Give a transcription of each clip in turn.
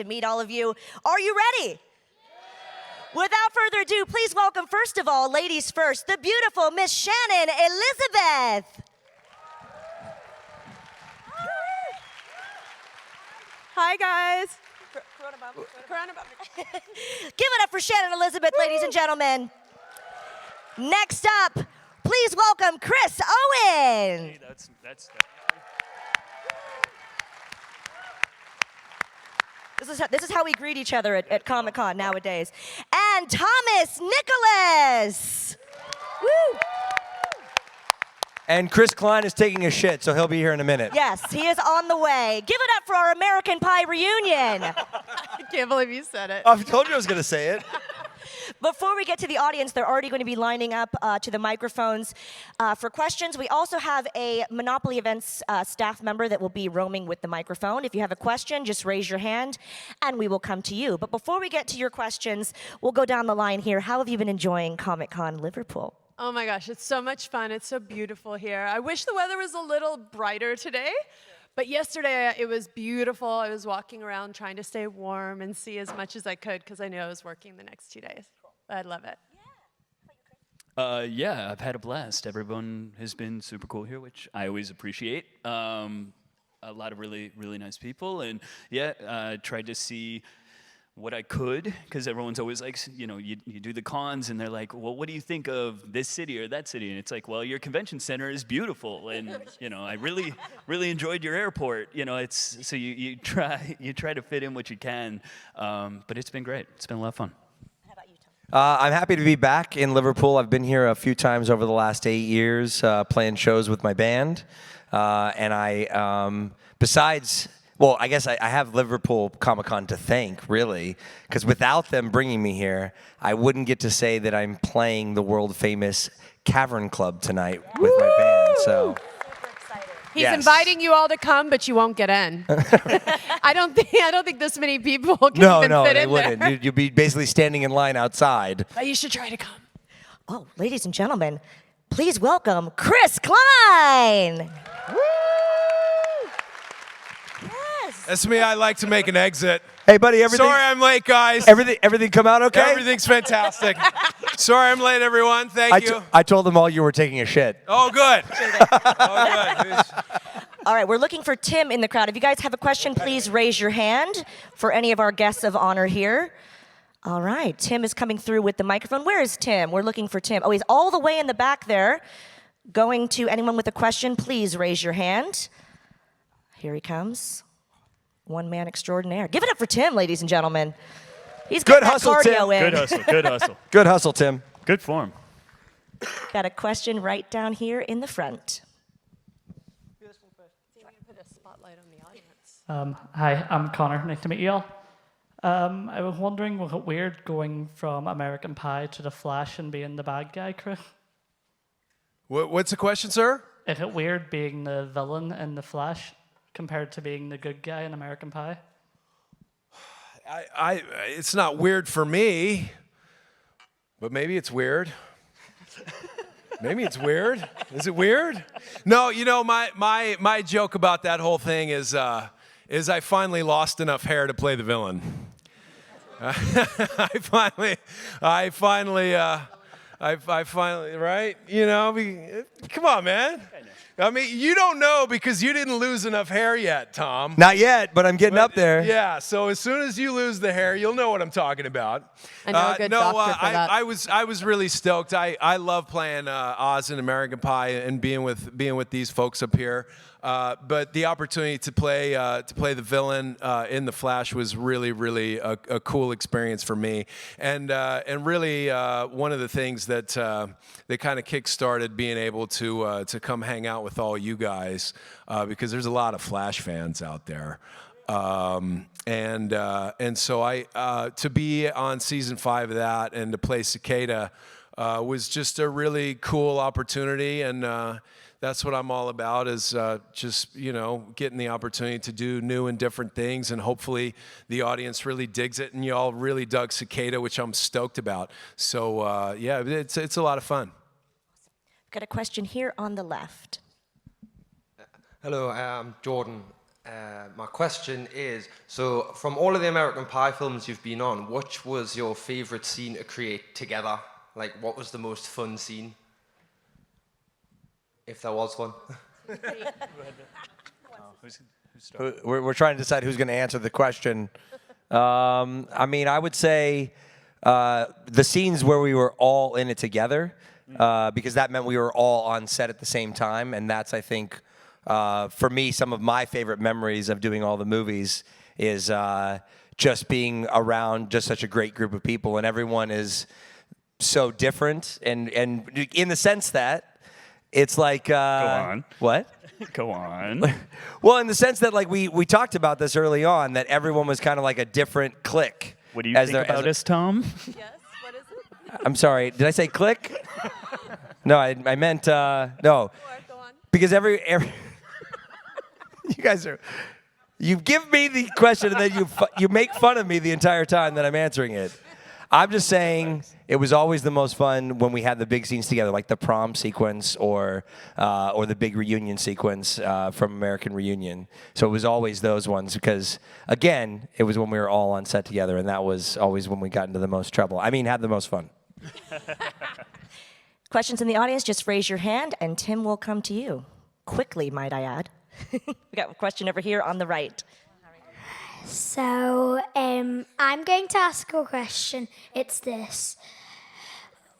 to meet all of you. Are you ready? Without further ado, please welcome, first of all, ladies first, the beautiful Miss Shannon Elizabeth. Hi, guys. Give it up for Shannon Elizabeth, ladies and gentlemen. Next up, please welcome Chris Owen. Hey, that's This is how we greet each other at Comic-Con nowadays. And Thomas Nicholas. Woo! And Chris Klein is taking a shit, so he'll be here in a minute. Yes, he is on the way. Give it up for our American Pie reunion. I can't believe you said it. I told you I was going to say it. Before we get to the audience, they're already going to be lining up to the microphones for questions. We also have a Monopoly Events staff member that will be roaming with the microphone. If you have a question, just raise your hand, and we will come to you. But before we get to your questions, we'll go down the line here. How have you been enjoying Comic-Con Liverpool? Oh my gosh, it's so much fun. It's so beautiful here. I wish the weather was a little brighter today, but yesterday it was beautiful. I was walking around trying to stay warm and see as much as I could because I knew I was working the next 2 days. I love it. yeah, I've had a blast. Everyone has been super cool here, which I always appreciate. A lot of really, really nice people, and yeah, tried to see what I could, because everyone's always like, you know, you do the cons, and they're like, well, what do you think of this city or that city? And it's like, well, your convention center is beautiful, and you know, I really, really enjoyed your airport. You know, it's so you try to fit in what you can, but it's been great. It's been a lot of fun. I'm happy to be back in Liverpool. I've been here a few times over the last 8 years playing shows with my band. And I, besides, well, I guess I have Liverpool Comic-Con to thank, really, because without them bringing me here, I wouldn't get to say that I'm playing the world-famous Cavern Club tonight with my band. So. He's Yes. inviting you all to come, but you won't get in. I don't think this many people can even fit they in wouldn't. there. You'd be basically standing in line outside. But you should try to come. Oh, ladies and gentlemen, please welcome Chris Klein. Yes. That's me. I like to make an exit. Hey, buddy, everything. Sorry I'm late, guys. Everything come out okay? Everything's fantastic. Sorry I'm late, everyone. Thank you. I told them all you were taking a shit. Oh, good. Oh, good. All right, we're looking for Tim in the crowd. If you guys have a question, please raise your hand for any of our guests of honor here. All right, Tim is coming through with the microphone. Where is Tim? We're looking for Tim. Oh, he's all the way in the back there. Going to anyone with a question, please raise your hand. Here he comes. One man extraordinaire. Give it up for Tim, ladies and gentlemen. He's got Good that hustle, cardio Tim. in. Good hustle. Good hustle. Good hustle, Tim. Good form. Got a question right down here in the front. Put a spotlight on the audience. Hi, I'm Connor. Nice to meet you all. I was wondering, was it weird going from American Pie to The Flash and being the bad guy, Chris? What's the question, sir? Is it weird being the villain in The Flash compared to being the good guy in American Pie? It's not weird for me, but maybe it's weird. Maybe it's weird. Is it weird? No, you know, my joke about that whole thing is I finally lost enough hair to play the villain. I finally, right? You know, come on, man. I mean, you don't know because you didn't lose enough hair yet, Tom. Not yet, but I'm getting up there. Yeah, so as soon as you lose the hair, you'll know what I'm talking about. I know a good doctor for that. I was really stoked. I love playing Oz in American Pie and being with these folks up here. But the opportunity to play the villain in The Flash was really, really a cool experience for me, and really one of the things that kind of kick-started being able to come hang out with all you guys, because there's a lot of Flash fans out there. And so to be on season 5 of that and to play Cicada was just a really cool opportunity, and that's what I'm all about, is just, you know, getting the opportunity to do new and different things, and hopefully the audience really digs it, and y'all really dug Cicada, which I'm stoked about. So yeah, it's a lot of fun. Got a question here on the left. Hello, I'm Jordan. My question is, so from all of the American Pie films you've been on, which was your favorite scene to create together? Like, what was the most fun scene? If there was one. Who's starting? We're trying to decide who's going to answer the question. I mean, I would say the scenes where we were all in it together, because that meant we were all on set at the same time, and that's, I think, for me, some of my favorite memories of doing all the movies is just being around just such a great group of people, and everyone is so different, and in the sense that it's like Go on. What? Go on. Well, in the sense that like we talked about this early on, that everyone was kind of like a different clique. What do you think about us, Tom? Yes, what is it? I'm sorry, did I say clique? No, I meant no. Go on. Because every you guys are, you give me the question and then you make fun of me the entire time that I'm answering it. I'm just saying it was always the most fun when we had the big scenes together, like the prom sequence or the big reunion sequence from American Reunion. So it was always those ones because, again, it was when we were all on set together, and that was always when we got into the most trouble. I mean, had the most fun. Questions in the audience, just raise your hand and Tim will come to you. Quickly, might I add. We got a question over here on the right. So, I'm going to ask a question. It's this.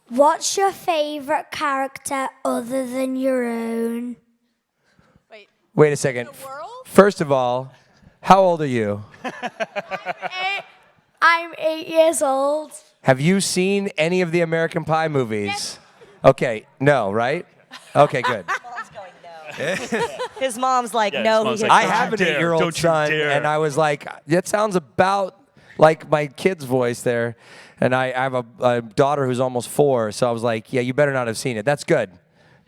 What's your favorite character other than your own? Wait a second. The world? First of all, how old are you? I'm 8 years old. Have you seen any of the American Pie movies? Okay, no, right? Okay, good. His mom's like, Yeah, no, his he mom's like, has I have an dare, 8-year-old don't you son, dare. and I was like, that sounds about like my kid's voice there. And I have a daughter who's almost 4, so I was like, yeah, you better not have seen it. That's good.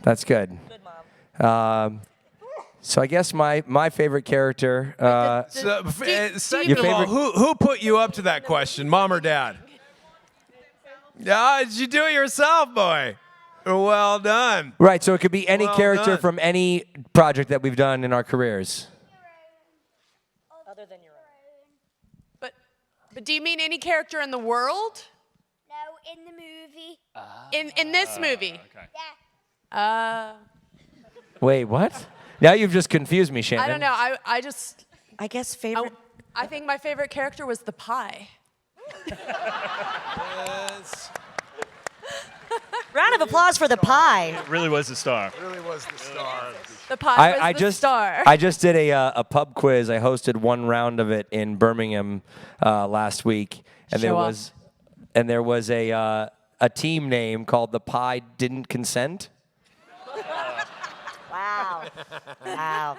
That's good. Good mom. So I guess my favorite character. Second of all, who put you up to that question, mom or dad? Did you do it yourself, boy? Well done. Right, so it could be any Well character done. from any project that we've done in our careers. Other than your own. But do you mean any character in the world? No, in the movie. In this movie? Yeah. Wait, what? Now you've just confused me, Shannon. I don't know. I just I guess favorite. I think my favorite character was the pie. Round of applause for the pie. It really was a star. Really was the star. The pie was the star. I just did a pub quiz. I hosted one round of it in Birmingham last week, and Show off. there was a team name called the Pie Didn't Consent. Wow. Wow.